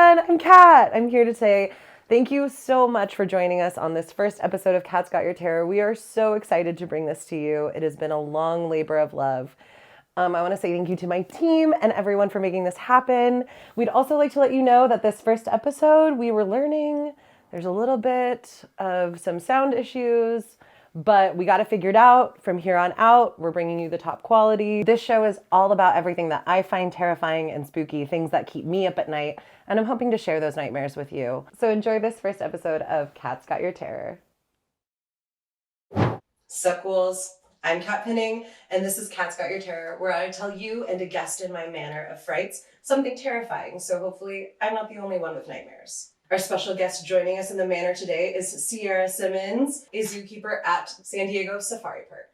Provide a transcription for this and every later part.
everyone, I'm Kat. I'm here to say thank you so much for joining us on this first episode of Cat's Got Your Terror. We are so excited to bring this to you. It has been a long labor of love. I want to say thank you to my team and everyone for making this happen. We'd also like to let you know that this first episode, we were learning there's a little bit of some sound issues, but we got it figured out. From here on out, we're bringing you the top quality. This show is all about everything that I find terrifying and spooky, things that keep me up at night, and I'm hoping to share those nightmares with you. So enjoy this first episode of Cat's Got Your Terror. Sup, ghouls? I'm Kat Pinning, and this is Cat's Got Your Terror, where I tell you and a guest in my manner of frights something terrifying, so hopefully I'm not the only one with nightmares. Our special guest joining us in the manor today is Sierra Simmons, a zookeeper at San Diego Safari Park.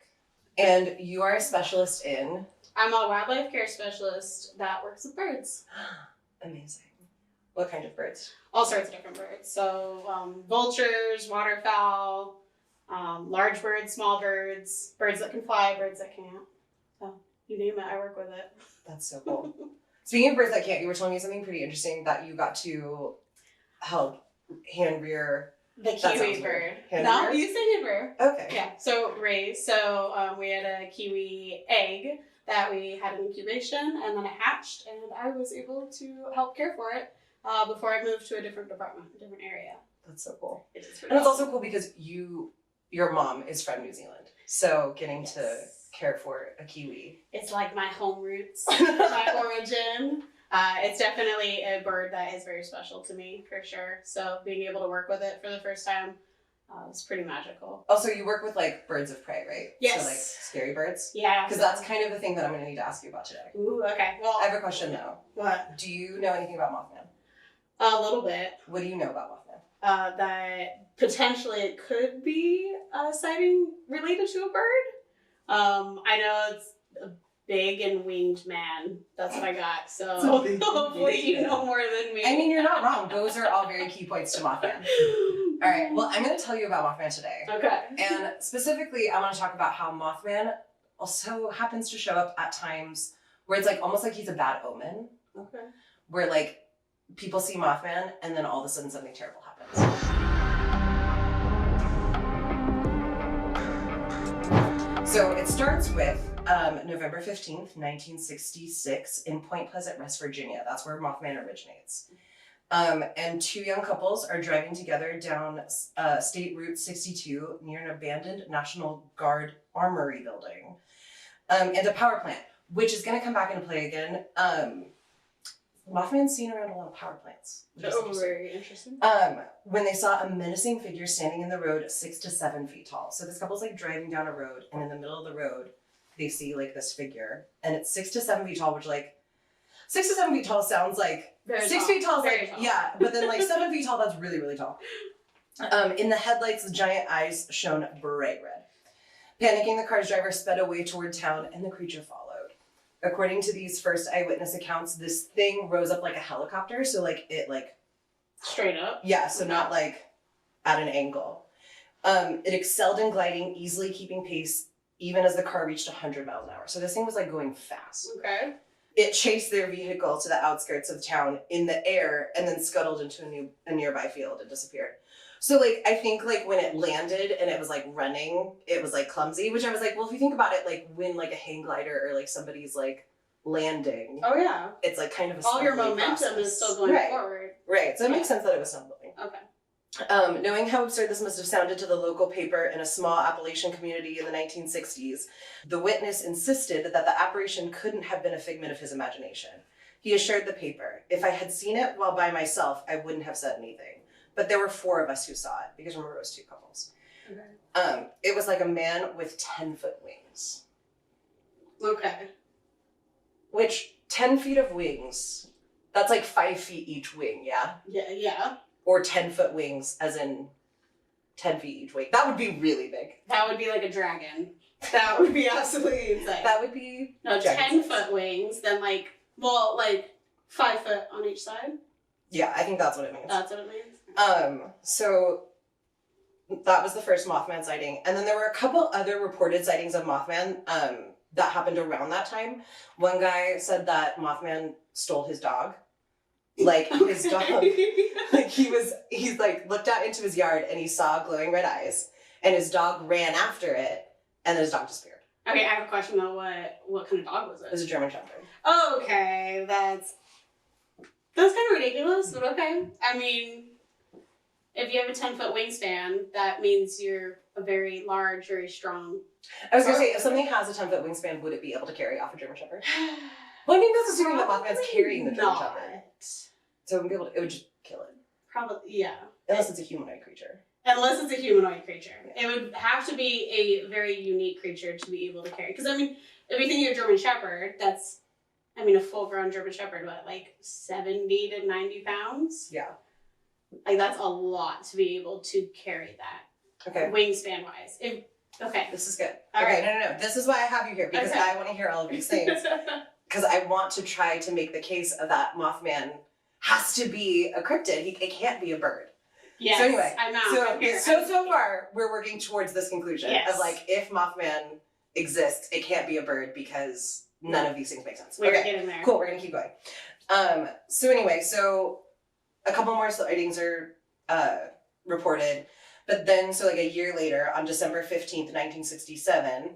And you are a specialist in? I'm a wildlife care specialist that works with birds. Amazing. What kind of birds? All sorts of different birds. So vultures, waterfowl, large birds, small birds, birds that can fly, birds that can't. So you name it, I work with it. That's so cool. Speaking of birds that can't, you were telling me something pretty interesting that you got to help hand rear. The kiwi bird. No, you say hand rear. Okay. Yeah, so raise. So we had a kiwi egg that we had in incubation, and then it hatched, and I was able to help care for it before I moved to a different department, a different area. That's so cool. It is and it's also cool because your mom is from New Zealand, so getting to care for a kiwi. It's like my home roots, my origin. It's definitely a bird that is very special to me, for sure. So being able to work with it for the first time was pretty magical. Also, you work with like birds of prey, right? Yes. So like scary birds? Yeah. Because that's kind of the thing that I'm going to need to ask you about today. Ooh, okay. Well, I have a question though. What? Do you know anything about Mothman? A little bit. What do you know about Mothman? That potentially it could be a sighting related to a bird. I know it's a big and winged man. That's what I got. So hopefully you know more than me. I mean, you're not wrong. Those are all very key points to Mothman. All right. Well, I'm going to tell you about Mothman today. Okay. And specifically, I want to talk about how Mothman also happens to show up at times where it's like almost like he's a bad omen. Okay. Where like people see Mothman and then all of a sudden something terrible happens. So it starts with November 15th, 1966 in Point Pleasant, West Virginia. That's where Mothman originates. And two young couples are driving together down State Route 62 near an abandoned National Guard armory building and a power plant, which is going to come back into play again. Mothman's seen around a lot of power plants. Oh, very interesting. When they saw a menacing figure standing in the road 6 to 7 feet tall. So this couple's like driving down a road, and in the middle of the road, they see like this figure, and it's 6 to 7 feet tall, which like 6 to 7 feet tall sounds like very 6 tall. feet tall is Very like tall. yeah, but then like 7 feet tall, that's really, really tall. In the headlights, the giant eyes shone bright red. Panicking, the car's driver sped away toward town, and the creature followed. According to these first eyewitness accounts, this thing rose up like a helicopter, so like it like Straight up? yeah, so not like at an angle. It excelled in gliding, easily keeping pace even as the car reached 100 miles an hour. So this thing was like going fast. Okay. It chased their vehicle to the outskirts of town in the air and then scuttled into a nearby field and disappeared. So like I think like when it landed and it was like running, it was like clumsy, which I was like, well, if you think about it, like when like a hang glider or like somebody's like landing, Oh yeah. it's like kind of a All your stumbling momentum process. is still going Right. forward. Right. So it makes sense that it was stumbling. Okay. Knowing how absurd this must have sounded to the local paper in a small Appalachian community in the 1960s, the witness insisted that the apparition couldn't have been a figment of his imagination. He assured the paper, if I had seen it while by myself, I wouldn't have said anything. But there were 4 of us who saw it, because remember it was 2 couples. Okay. It was like a man with 10-foot wings. Okay. Which, 10 feet of wings, that's like 5 feet each wing, yeah? Yeah. Or 10-foot wings, as in 10 feet each wing. That would be really big. That would be like a dragon. That would be absolutely insane. That would be... No, dragon 10-foot wings, then like 5 foot on each side. Yeah, I think that's what it means. That's what it means. So that was the first Mothman sighting. And then there were a couple other reported sightings of Mothman that happened around that time. One guy said that Mothman stole his dog. Like his dog, like he's like looked out into his yard and he saw glowing red eyes, and his dog ran after it, and then his dog disappeared. Okay, I have a question though. What kind of dog was it? It was a German Shepherd. Okay, that's kind of ridiculous, but okay. I mean, if you have a 10-foot wingspan, that means you're a very large, very strong. I was gonna say, if something has a 10-foot wingspan, would it be able to carry off a German Shepherd? Well, I mean, that's assuming that Mothman's carrying the German Shepherd. So it would be able to, it would just kill it. Probably, yeah. Unless it's a humanoid creature. Unless it's a humanoid creature. Yeah. It would have to be a very unique creature to be able to carry. Because, I mean, if you think of a German Shepherd, that's, I mean, a full-grown German Shepherd, what, like 70 to 90 pounds? Yeah. Like, that's a lot to be able to carry that. Okay. Wingspan-wise. Okay. This is good. All okay, right. No. This is why I have you here, because I want to hear all of these things. Because I want to try to make the case of that Mothman has to be a cryptid. It can't be a bird. Yes, so anyway, I'm out. So far, we're working towards this conclusion of like, if Mothman exists, it can't be a bird because none of these things make sense. We're getting there. Cool, we're going to keep going. So anyway, a couple more sightings are reported. But then, so like a year later, on December 15th, 1967,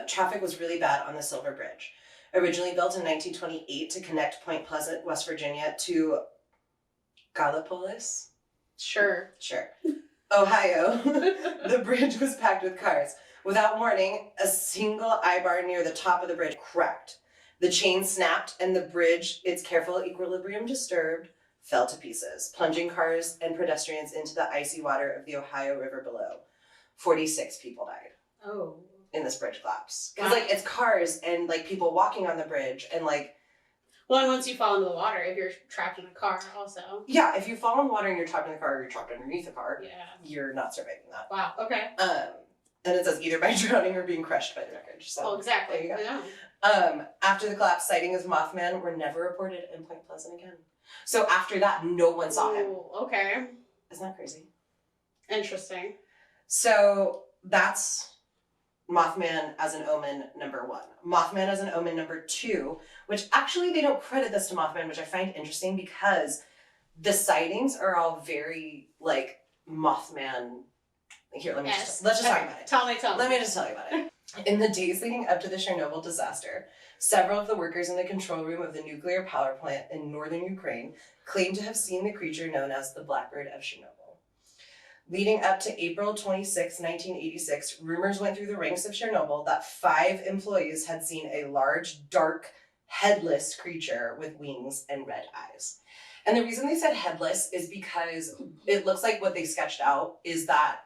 traffic was really bad on the Silver Bridge. Originally built in 1928 to connect Point Pleasant, West Virginia to Gallipolis? Sure. Ohio. The bridge was packed with cars. Without warning, a single eye-bar near the top of the bridge cracked. The chain snapped and the bridge, its careful equilibrium disturbed, fell to pieces, plunging cars and pedestrians into the icy water of the Ohio River below. 46 people died. Oh. In this bridge collapse. Because, like, it's cars and, like, people walking on the bridge and, like... Well, and once you fall into the water, if you're trapped in a car also. Yeah, if you fall in the water and you're trapped in the car or you're trapped underneath the car, yeah, you're not surviving that. Wow, okay. And it says either by drowning or being crushed by the wreckage. So, well, exactly. There you go. Yeah. After the collapse, sightings of Mothman were never reported in Point Pleasant again. So after that, no one saw him. Okay. Isn't that crazy? Interesting. So that's Mothman as an omen number 1. Mothman as an omen number 2, which actually they don't credit this to Mothman, which I find interesting because the sightings are all very like Mothman. Here, let's just talk about it. Tell me. Let me just tell you about it. In the days leading up to the Chernobyl disaster, several of the workers in the control room of the nuclear power plant in northern Ukraine claimed to have seen the creature known as the Blackbird of Chernobyl. Leading up to April 26, 1986, rumors went through the ranks of Chernobyl that 5 employees had seen a large, dark, headless creature with wings and red eyes. And the reason they said headless is because it looks like what they sketched out is that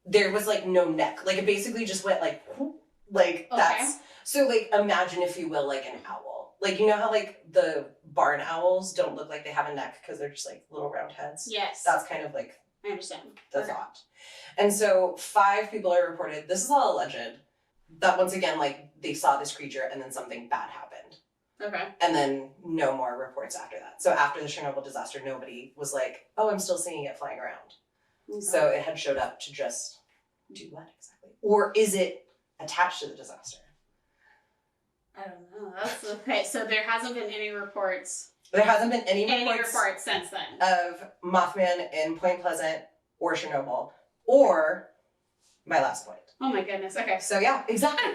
there was like no neck. Like it basically just went like that's, so like imagine if you will like an owl. Like you know how like the barn owls don't look like they have a neck because they're just like little round heads? Yes. That's kind of like I understand. The thought. And so 5 people are reported, this is all alleged, that once again like they saw this creature and then something bad happened. Okay. And then no more reports after that. So after the Chernobyl disaster, nobody was like, oh, I'm still seeing it flying around. Okay. So it had showed up to just do what exactly? Or is it attached to the disaster? I don't know. That's okay. So there hasn't been any reports. There hasn't been any reports since then of Mothman in Point Pleasant or Chernobyl or my last point. Oh my goodness. Okay. So yeah, exactly.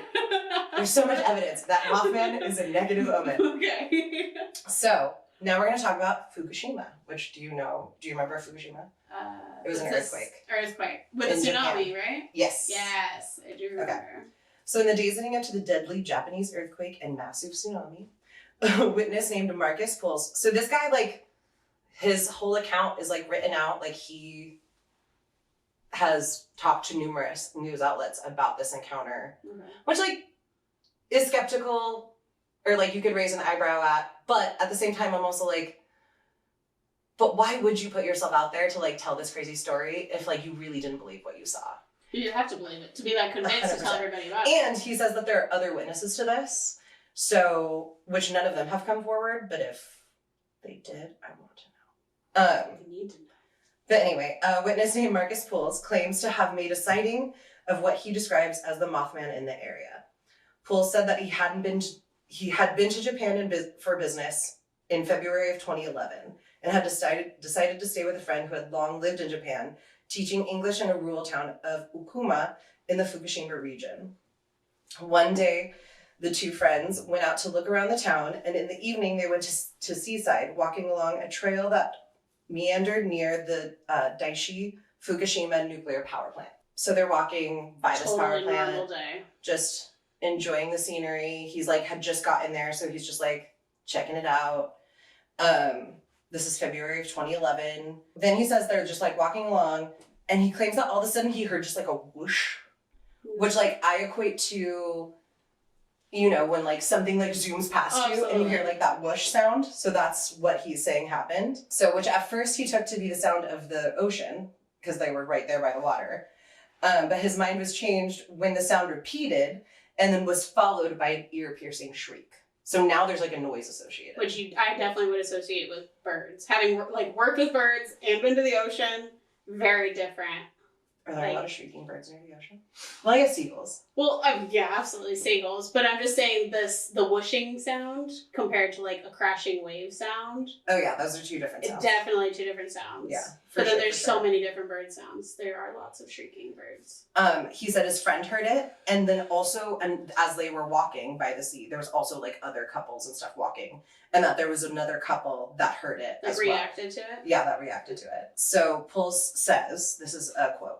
There's so much evidence that Mothman is a negative omen. Okay. So now we're going to talk about Fukushima, which do you remember Fukushima? It was an earthquake. With a tsunami, right? Yes. Yes, I do remember. Okay. So in the days leading up to the deadly Japanese earthquake and massive tsunami, a witness named Marcus Pulse. So this guy, like, his whole account is like written out, like he has talked to numerous news outlets about this encounter, which like is skeptical or like you could raise an eyebrow at, but at the same time I'm also like, but why would you put yourself out there to like tell this crazy story if like you really didn't believe what you saw? You have to believe it to be like convinced 100%. To tell everybody about it. And he says that there are other witnesses to this, so which none of them have come forward, but if they did, I want to know. You need to know. But anyway, a witness named Marcus Pools claims to have made a sighting of what he describes as the Mothman in the area. Pools said that he had been to Japan for business in February of 2011 and had decided to stay with a friend who had long lived in Japan, teaching English in a rural town of Okuma in the Fukushima region. One day, the two friends went out to look around the town, and in the evening they went to Seaside, walking along a trail that meandered near the Daiichi Fukushima nuclear power plant. So they're walking by this power plant, normal day. Just enjoying the scenery. He's like, had just gotten there, so he's just like checking it out. This is February of 2011. Then he says they're just like walking along, and he claims that all of a sudden he heard just like a whoosh, which like I equate to, you know, when like something like zooms past you and you hear like that whoosh sound. So that's what he's saying happened. So which at first he took to be the sound of the ocean because they were right there by the water. But his mind was changed when the sound repeated and then was followed by an ear-piercing shriek. So now there's like a noise associated. Which I definitely would associate with birds. Having like worked with birds and been to the ocean, very different. Are there a lot of shrieking birds near the ocean? Well, I guess seagulls. Well, yeah, absolutely seagulls. But I'm just saying the whooshing sound compared to like a crashing wave sound. Oh yeah, those are two different sounds. Definitely two different sounds. Yeah. But then there's so many different bird sounds. There are lots of shrieking birds. He said his friend heard it, and then also, and as they were walking by the sea, there was also like other couples and stuff walking, and that there was another couple that heard it that reacted to it? Yeah, that reacted to it. So Puls says, this is a quote,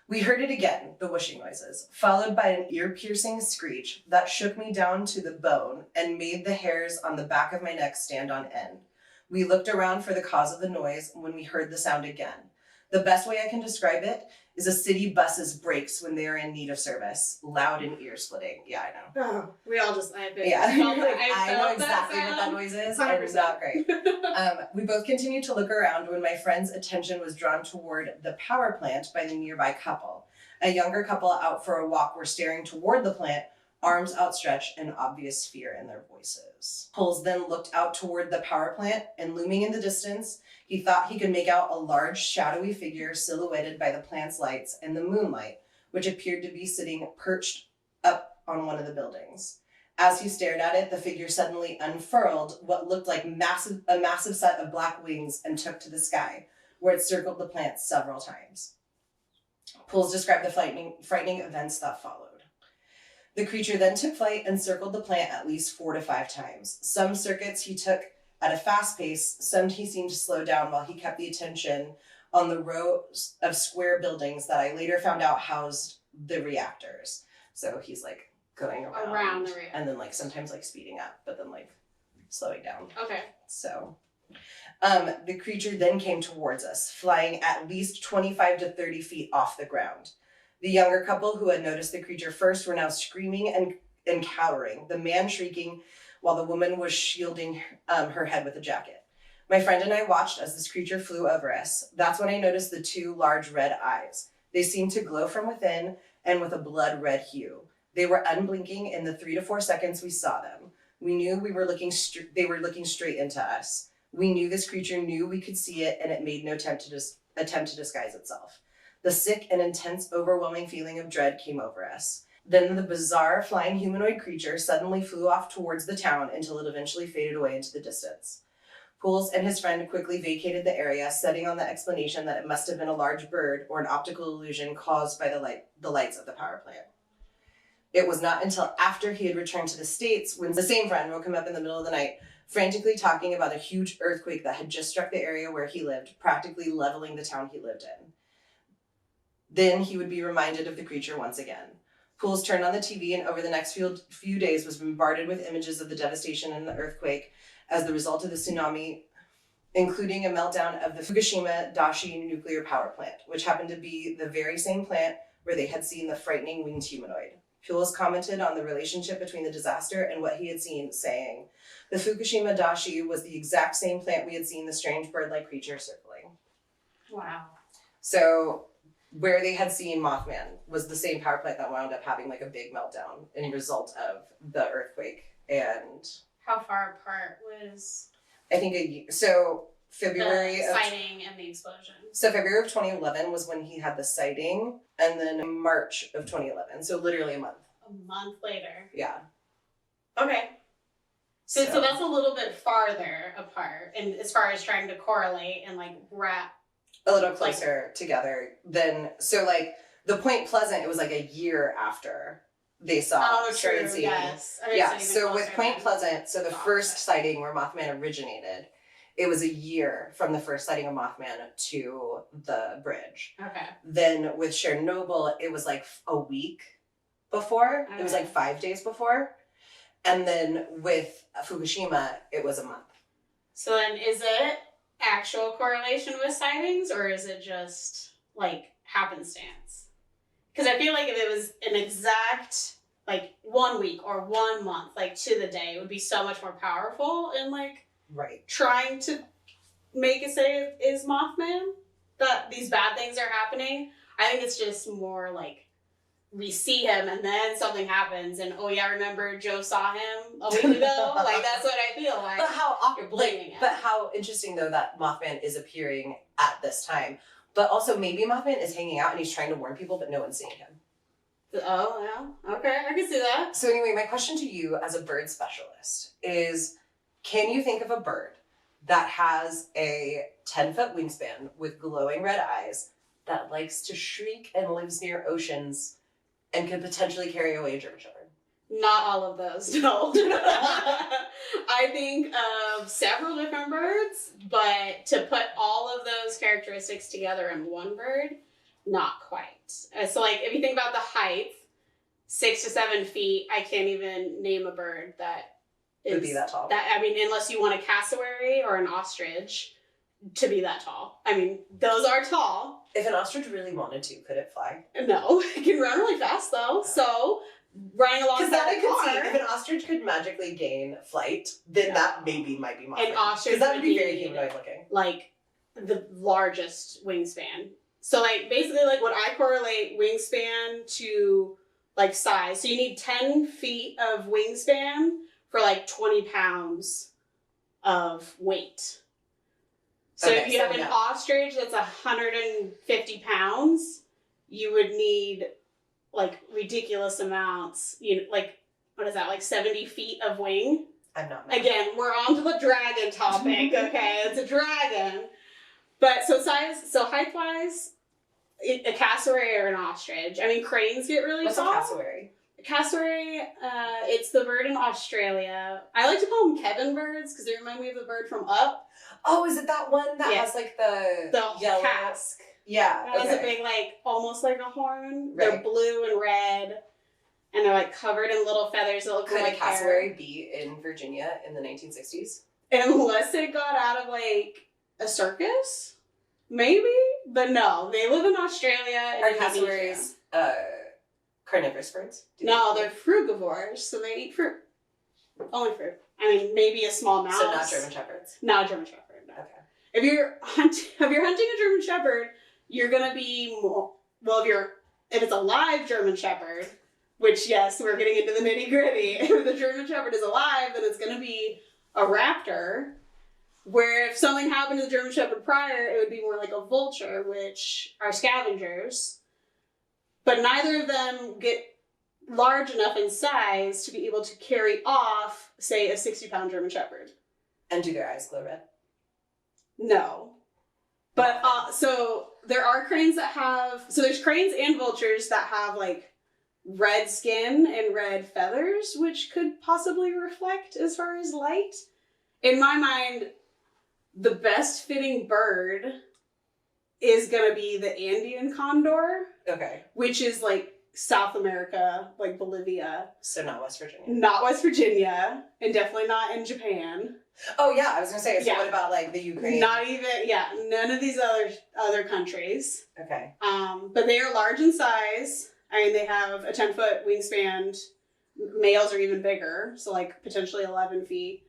"We heard it again, the whooshing noises, followed by an ear-piercing screech that shook me down to the bone and made the hairs on the back of my neck stand on end. We looked around for the cause of the noise when we heard the sound again. The best way I can describe it is a city bus's brakes when they are in need of service. Loud and ear-splitting." Yeah, I know. Oh, we all just, I know exactly what that noise is. 100%. And it's not great. We both continued to look around when my friend's attention was drawn toward the power plant by the nearby couple. A younger couple out for a walk were staring toward the plant, arms outstretched and obvious fear in their voices. Puls then looked out toward the power plant, and looming in the distance, he thought he could make out a large shadowy figure silhouetted by the plant's lights and the moonlight, which appeared to be sitting perched up on one of the buildings. As he stared at it, the figure suddenly unfurled what looked like a massive set of black wings and took to the sky, where it circled the plant several times. Puls described the frightening events that followed. The creature then took flight and circled the plant at least 4 to 5 times. Some circuits he took at a fast pace, some he seemed to slow down while he kept the attention on the rows of square buildings that I later found out housed the reactors. So he's like going around the reactor. And then like sometimes like speeding up, but then like slowing down. Okay. So the creature then came towards us, flying at least 25 to 30 feet off the ground. The younger couple who had noticed the creature first were now screaming and cowering, the man shrieking while the woman was shielding her head with a jacket. My friend and I watched as this creature flew over us. That's when I noticed the 2 large red eyes. They seemed to glow from within and with a blood red hue. They were unblinking in the 3 to 4 seconds we saw them. We knew they were looking straight into us. We knew this creature knew we could see it, and it made no attempt to disguise itself. The sick and intense, overwhelming feeling of dread came over us. Then the bizarre flying humanoid creature suddenly flew off towards the town until it eventually faded away into the distance. Puls and his friend quickly vacated the area, setting on the explanation that it must have been a large bird or an optical illusion caused by the lights of the power plant. It was not until after he had returned to the States when the same friend woke him up in the middle of the night, frantically talking about a huge earthquake that had just struck the area where he lived, practically leveling the town he lived in. Then he would be reminded of the creature once again. Puls turned on the TV and over the next few days was bombarded with images of the devastation and the earthquake as the result of the tsunami, including a meltdown of the Fukushima Daiichi nuclear power plant, which happened to be the very same plant where they had seen the frightening winged humanoid. Puls commented on the relationship between the disaster and what he had seen, saying, "The Fukushima Daiichi was the exact same plant we had seen the strange bird-like creature circling." Wow. So where they had seen Mothman was the same power plant that wound up having like a big meltdown in result of the earthquake. And how far apart was? I think a year. So February the sighting and the explosion. So February of 2011 was when he had the sighting, and then March of 2011. So literally a month. A month later. Yeah. Okay. So that's a little bit farther apart, and as far as trying to correlate and like wrap a little closer together than the Point Pleasant. It was like a year after they started seeing. Yes. Yeah. So with Point Pleasant, so the first sighting where Mothman originated, it was a year from the first sighting of Mothman to the bridge. Okay. Then with Chernobyl, it was like a week before. Okay. It was like 5 days before. And then with Fukushima, it was a month. So then is it actual correlation with sightings, or is it just like happenstance? Because I feel like if it was an exact like 1 week or 1 month, like to the day, it would be so much more powerful in like trying to make it say it is Mothman, that these bad things are happening. I think it's just more like we see him and then something happens and oh yeah, remember Joe saw him a week ago? Like that's what I feel like. But how you're blaming him. But how interesting though that Mothman is appearing at this time. But also maybe Mothman is hanging out and he's trying to warn people, but no one's seeing him. Oh yeah, okay, I can see that. So anyway, my question to you as a bird specialist is, can you think of a bird that has a 10-foot wingspan with glowing red eyes that likes to shriek and lives near oceans and could potentially carry away a German Shepherd? Not all of those, no. I think of several different birds, but to put all of those characteristics together in one bird, not quite. So like if you think about the height, 6 to 7 feet, I can't even name a bird that would be that tall. I mean, unless you want a cassowary or an ostrich to be that tall. I mean, those are tall. If an ostrich really wanted to, could it fly? No, it can run really fast though. So running alongside the car. If an ostrich could magically gain flight, then that maybe might be Mothman. An ostrich that would be very humanoid looking. Like the largest wingspan. So like basically like when I correlate wingspan to like size, so you need 10 feet of wingspan for like 20 pounds of weight. So if you have an ostrich that's 150 pounds, you would need like ridiculous amounts, like, what is that, like 70 feet of wing? I'm not mad. Again, we're on to the dragon topic, okay? It's a dragon. But so height-wise, a cassowary or an ostrich. I mean, cranes get really tall. What's a cassowary? A cassowary, it's the bird in Australia. I like to call them Kevin birds because they remind me of the bird from Up. Oh, is it that one that has like the yellow casque? Yeah. It has a big, like, almost like a horn. Right. They're blue and red, and they're like covered in little feathers that look like hair. Could a cassowary be in Virginia in the 1960s? Unless it got out of like a circus, maybe. But no, they live in Australia. Are cassowaries carnivorous birds? No, they're frugivores, so they eat fruit. Only fruit. I mean, maybe a small mouse. So not German Shepherds? Not German Shepherd, no. Okay. If you're hunting a German Shepherd, you're going to be more, well, if it's a live German Shepherd, which, yes, we're getting into the nitty gritty. If the German Shepherd is alive, then it's going to be a raptor, where if something happened to the German Shepherd prior, it would be more like a vulture, which are scavengers. But neither of them get large enough in size to be able to carry off, say, a 60-pound German Shepherd. And do their eyes glow red? No. But, so there are cranes that have, so there's cranes and vultures that have, like, red skin and red feathers, which could possibly reflect as far as light. In my mind, the best fitting bird is going to be the Andean condor. Okay. Which is, like, South America, like Bolivia. So not West Virginia. Not West Virginia, and definitely not in Japan. Oh yeah, I was gonna say. So what about like the Ukraine? Not even, none of these other countries. Okay. But they are large in size. I mean, they have a 10-foot wingspan. Males are even bigger, so like potentially 11 feet.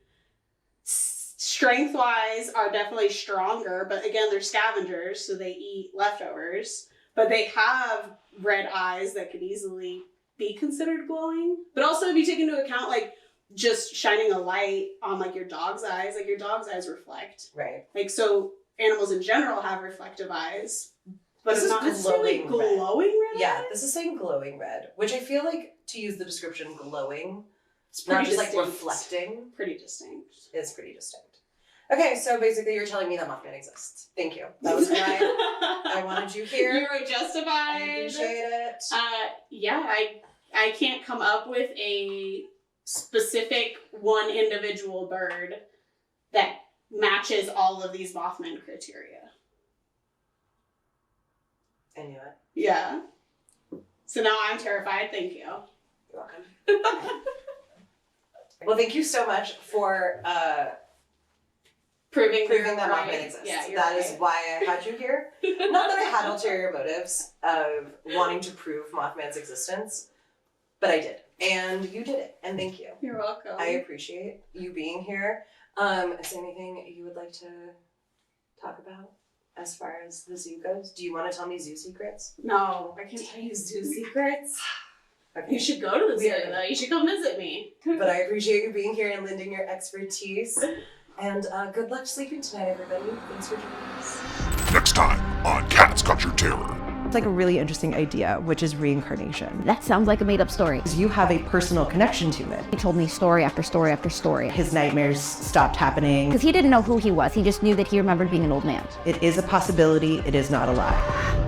Strength-wise, are definitely stronger, but again, they're scavengers, so they eat leftovers. But they have red eyes that could easily be considered glowing. But also, if you take into account, like, just shining a light on, like, your dog's eyes, like, your dog's eyes reflect. Right. Like, so animals in general have reflective eyes. But this it's not necessarily glowing red eyes? Yeah, this is saying glowing red, which I feel like, to use the description glowing, It's Not pretty just distinct. reflecting. Pretty distinct. It's pretty distinct. Okay, so basically you're telling me that Mothman exists. Thank you. That was why I wanted you here. You were justified. I appreciate it. Yeah, I can't come up with a specific one individual bird that matches all of these Mothman criteria. I knew it. Yeah. So now I'm terrified. Thank you. You're welcome. Well, thank you so much for proving that right. Mothman exists. Yeah, That right. is why I had you here. Not that I had ulterior motives of wanting to prove Mothman's existence, but I did. And you did it. And thank you. You're welcome. I appreciate you being here. Is there anything you would like to talk about as far as the zoo goes? Do you want to tell me zoo secrets? No, I can't tell you zoo secrets. Okay. You should go to the zoo, though. You should come visit me. But I appreciate you being here and lending your expertise. And good luck sleeping tonight, everybody. Thanks for joining us. Next time on Cat's Got Your Terror. It's like a really interesting idea, which is reincarnation. That sounds like a made-up story. You have a personal connection to it. He told me story after story after story. His nightmares stopped happening. Because he didn't know who he was. He just knew that he remembered being an old man. It is a possibility. It is not a lie.